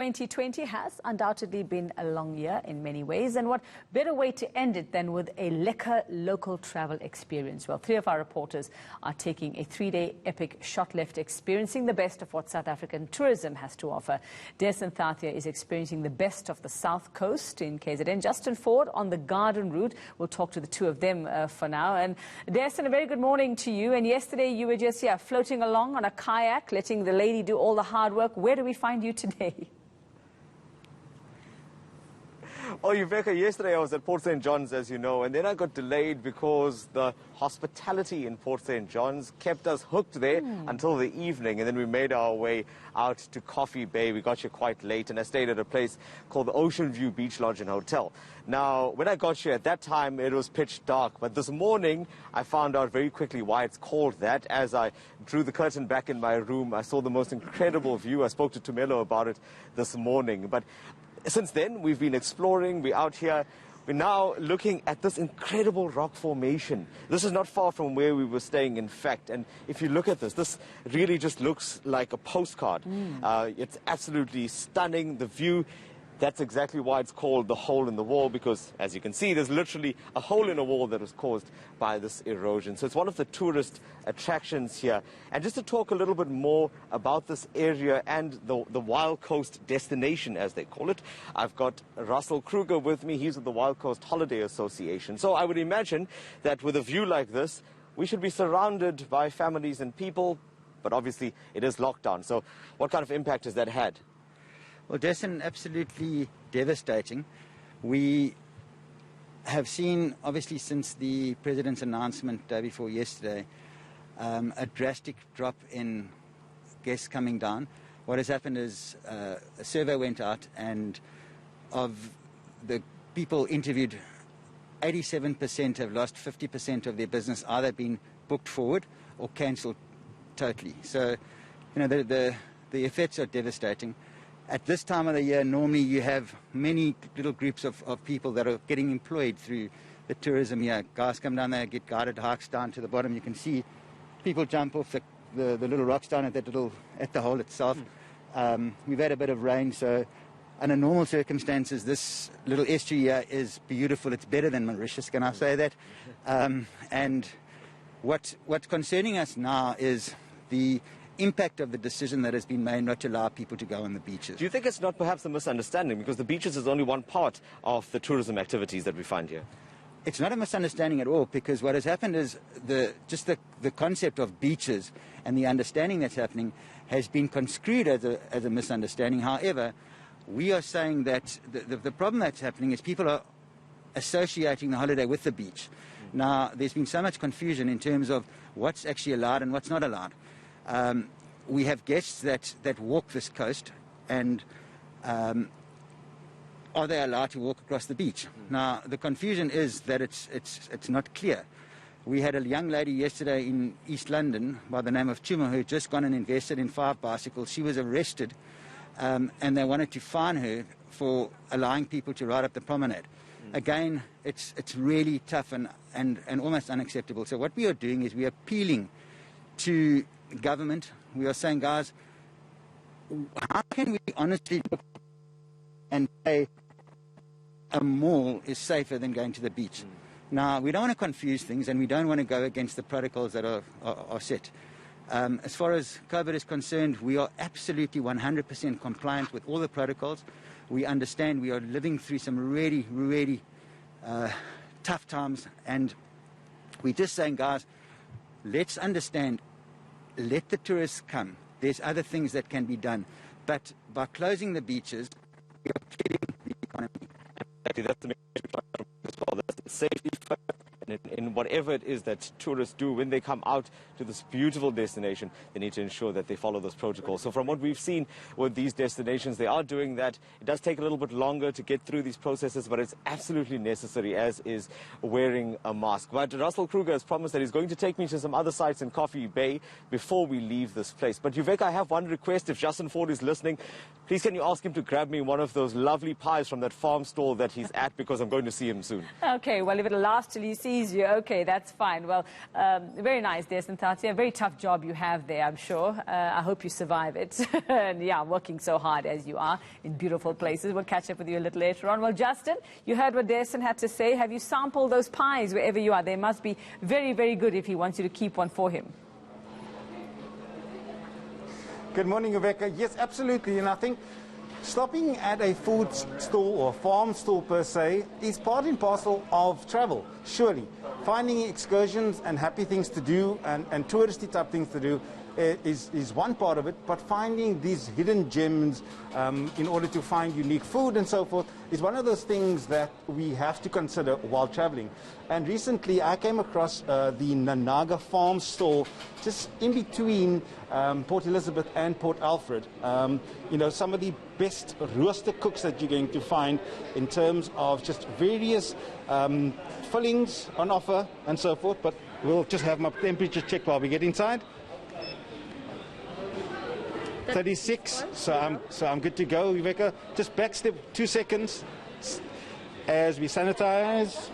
2020 has undoubtedly been a long year in many ways, and what better way to end it than with a lekker local travel experience? Well, three of our reporters are taking a three-day epic sho't left, experiencing the best of what South African tourism has to offer. Des and Thathia is experiencing the best of the South Coast in KZN. Justin Ford on the Garden route. We'll talk to the two of them for now. And Des, a very good morning to you. And yesterday you were just floating along on a kayak, letting the lady do all the hard work. Where do we find you today? Oh, Yuveka, yesterday I was at Port St. John's, as you know, and then I got delayed because the hospitality in Port St. John's kept us hooked there until the evening, and then we made our way out to Coffee Bay. We got here quite late, and I stayed at a place called the Ocean View Beach Lodge and Hotel. Now, when I got here at that time, it was pitch dark, but this morning I found out very quickly why it's called that. As I drew the curtain back in my room, I saw the most incredible view. I spoke to Tumelo about it this morning, but since then, we've been exploring. We're out here. We're now looking at this incredible rock formation. This is not far from where we were staying, in fact. And if you look at this, this really just looks like a postcard. It's absolutely stunning. The view, that's exactly why it's called the hole in the wall, because, as you can see, there's literally a hole in a wall that was caused by this erosion. So it's one of the tourist attractions here. And just to talk a little bit more about this area and the Wild Coast destination, as they call it, I've got Russell Kruger with me. He's with the Wild Coast Holiday Association. So I would imagine that with a view like this, we should be surrounded by families and people, but obviously it is lockdown. So what kind of impact has that had? Well, Destin, absolutely devastating. We have seen, obviously, since the President's announcement day before yesterday, a drastic drop in guests coming down. What has happened is a survey went out, and of the people interviewed, 87% have lost 50% of their business, either been booked forward or cancelled totally. So, you know, the effects are devastating. At this time of the year, normally you have many little groups of people that are getting employed through the tourism here. Guys come down there, get guided hikes down to the bottom. You can see people jump off the little rocks down at the hole itself. We've had a bit of rain, so under normal circumstances, this little estuary here is beautiful. It's better than Mauritius, can I say that? And what's concerning us now is the impact of the decision that has been made not to allow people to go on the beaches. Do you think it's not perhaps a misunderstanding, because the beaches is only one part of the tourism activities that we find here? It's not a misunderstanding at all, because what has happened is the concept of beaches and the understanding that's happening has been construed as a misunderstanding. However, we are saying that the problem that's happening is people are associating the holiday with the beach. Now, there's been so much confusion in terms of what's actually allowed and what's not allowed. We have guests that walk this coast, and are they allowed to walk across the beach? Now, the confusion is that it's not clear. We had a young lady yesterday in East London by the name of Chuma who had just gone and invested in 5 bicycles. She was arrested, and they wanted to fine her for allowing people to ride up the promenade. Again, it's really tough and almost unacceptable. So what we are doing is we are appealing to government. We are saying, guys, how can we honestly look and say a mall is safer than going to the beach? Now, we don't want to confuse things, and we don't want to go against the protocols that are set. As far as COVID is concerned, we are absolutely 100% compliant with all the protocols. We understand we are living through some really, really tough times, and we're just saying, guys, let's understand. Let the tourists come. There's other things that can be done. But by closing the beaches, we are killing the economy. Exactly, that's the message as well. That's safety first. And in whatever it is that tourists do when they come out to this beautiful destination, they need to ensure that they follow those protocols. So from what we've seen with these destinations, they are doing that. It does take a little bit longer to get through these processes, but it's absolutely necessary, as is wearing a mask. But Russell Kruger has promised that he's going to take me to some other sites in Coffee Bay before we leave this place. But Yuveka, I have one request. If Justin Ford is listening, please can you ask him to grab me one of those lovely pies from that farm stall that he's at, because I'm going to see him soon. Okay, well, if it'll last till he sees tease you. Okay, that's fine. Well, very nice there, Santatia. A very tough job you have there, I'm sure. I hope you survive it. And yeah, working so hard as you are in beautiful places. We'll catch up with you a little later on. Well, Justin, you heard what Derson had to say. Have you sampled those pies wherever you are? They must be very, very good if he wants you to keep one for him. Good morning, Rebecca. Yes, absolutely. And I think stopping at a food stall or farm stall per se is part and parcel of travel, surely. Finding excursions and happy things to do and touristy type things to do is one part of it, but finding these hidden gems in order to find unique food and so forth is one of those things that we have to consider while traveling. And recently I came across the Nanaga Farm Store just in between Port Elizabeth and Port Alfred. You know, some of the best roaster cooks that you're going to find in terms of just various fillings on offer and so forth, but we'll just have my temperature check while we get inside. 36, so I'm good to go, Rebecca. Just backstep 2 seconds as we sanitize.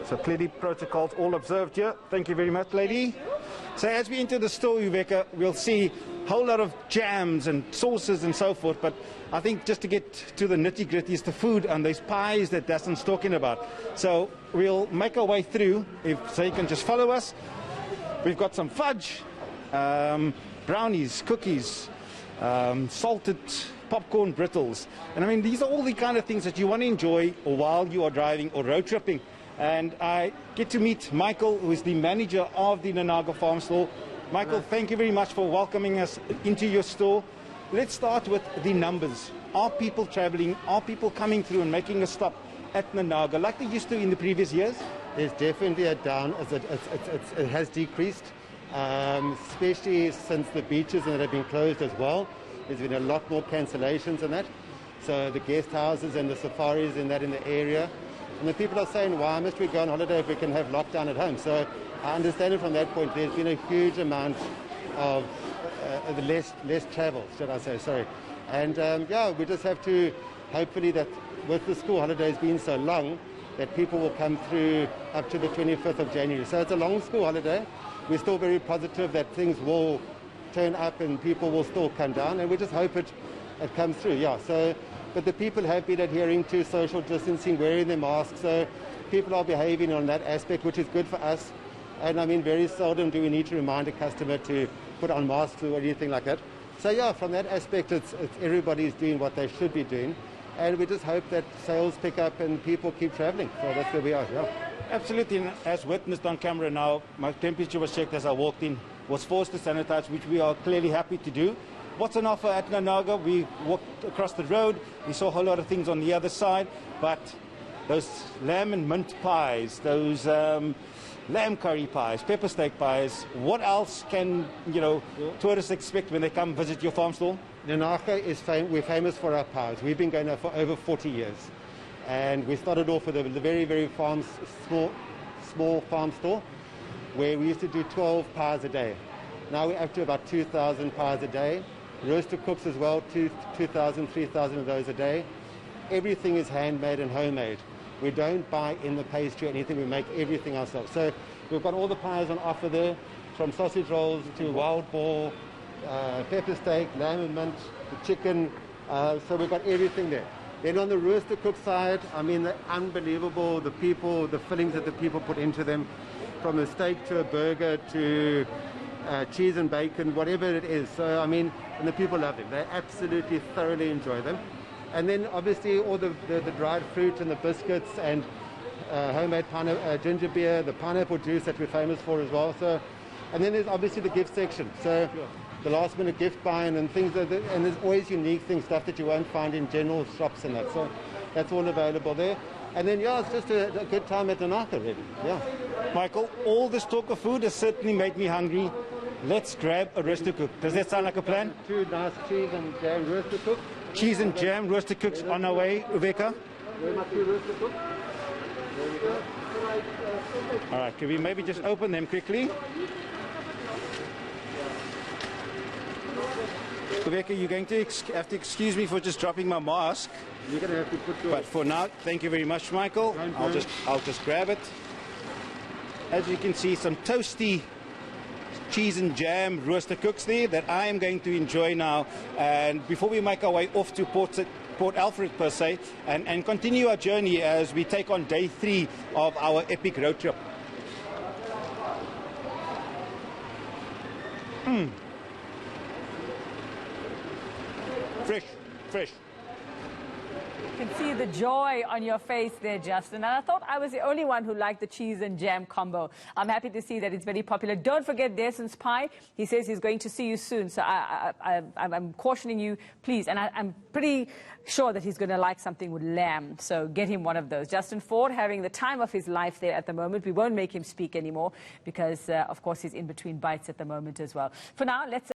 So clearly protocols all observed here. Thank you very much, lady. So as we enter the store, Rebecca, we'll see a whole lot of jams and sauces and so forth, but I think just to get to the nitty-gritty is the food and those pies that Dustin's talking about. So we'll make our way through, so you can just follow us. We've got some fudge, brownies, cookies, salted popcorn brittles. And I mean, these are all the kind of things that you want to enjoy while you are driving or road tripping. And I get to meet Michael, who is the manager of the Nanaga Farm Store. Michael, thank you very much for welcoming us into your store. Let's start with the numbers. Are people traveling? Are people coming through and making a stop at Nanaga like they used to in the previous years? There's definitely a down, it has decreased, especially since the beaches that have been closed as well. There's been a lot more cancellations and that. So the guest houses and the safaris in the area. And the people are saying, why must we go on holiday if we can have lockdown at home? So I understand it from that point. There's been a huge amount of less travel, should I say, sorry. And yeah, we just have to, hopefully that with the school holidays being so long, that people will come through up to the 25th of January. So it's a long school holiday. We're still very positive that things will turn up and people will still come down, and we just hope it comes through, yeah. So, but the people have been adhering to social distancing, wearing their masks, so people are behaving on that aspect, which is good for us. And I mean, very seldom do we need to remind a customer to put on masks or anything like that. So yeah, from that aspect, it's everybody's doing what they should be doing. And we just hope that sales pick up and people keep traveling. So that's where we are, yeah. Absolutely, and as witnessed on camera now, my temperature was checked as I walked in, was forced to sanitize, which we are clearly happy to do. What's on offer at Nanaga? We walked across the road, we saw a whole lot of things on the other side, but those lamb and mint pies, those lamb curry pies, pepper steak pies, what else can, you know, tourists expect when they come visit your farm stall? Nanaga is we're famous for our pies. We've been going there for over 40 years. And we started off with a very, very small farm store where we used to do 12 pies a day. Now we're up to about 2,000 pies a day. Roaster cooks as well, 2,000, 3,000 of those a day. Everything is handmade and homemade. We don't buy in the pastry or anything, we make everything ourselves. So we've got all the pies on offer there, from sausage rolls to wild boar, pepper steak, lamb and mint, the chicken, so we've got everything there. Then on the roaster cook side, I mean, they're unbelievable, the fillings that the people put into them, from a steak to a burger to cheese and bacon, whatever it is. So, I mean, and the people love them. They absolutely thoroughly enjoy them. And then, obviously, all the dried fruit and the biscuits and homemade ginger beer, the pineapple juice that we're famous for as well. So, and then there's obviously the gift section. So the last minute gift buying and things, and there's always unique things, stuff that you won't find in general shops and that. So that's all available there. And then, yeah, it's just a good time at Nanaga, really. Yeah. Michael, all this talk of food has certainly made me hungry. Let's grab a roaster cook. Does that sound like a plan? Two nice cheese and jam roaster cooks. Cheese and jam roaster cooks on our way, Uveka. Where are my two roaster cooks? There we go. All right, can we maybe just open them quickly? Rebecca, you're going to have to excuse me for just dropping my mask. You're going to have to put your... But for now, thank you very much, Michael. I'll just grab it. As you can see, some toasty cheese and jam roaster cooks there that I am going to enjoy now. And before we make our way off to Port Alfred per se, and continue our journey as we take on day 3 of our epic road trip. Fresh. I can see the joy on your face there, Justin. And I thought I was the only one who liked the cheese and jam combo. I'm happy to see that it's very popular. Don't forget Deson's pie. He says he's going to see you soon. So I'm cautioning you, please. And I'm pretty sure that he's going to like something with lamb. So get him one of those. Justin Ford having the time of his life there at the moment. We won't make him speak anymore because, of course, he's in between bites at the moment as well. For now, let's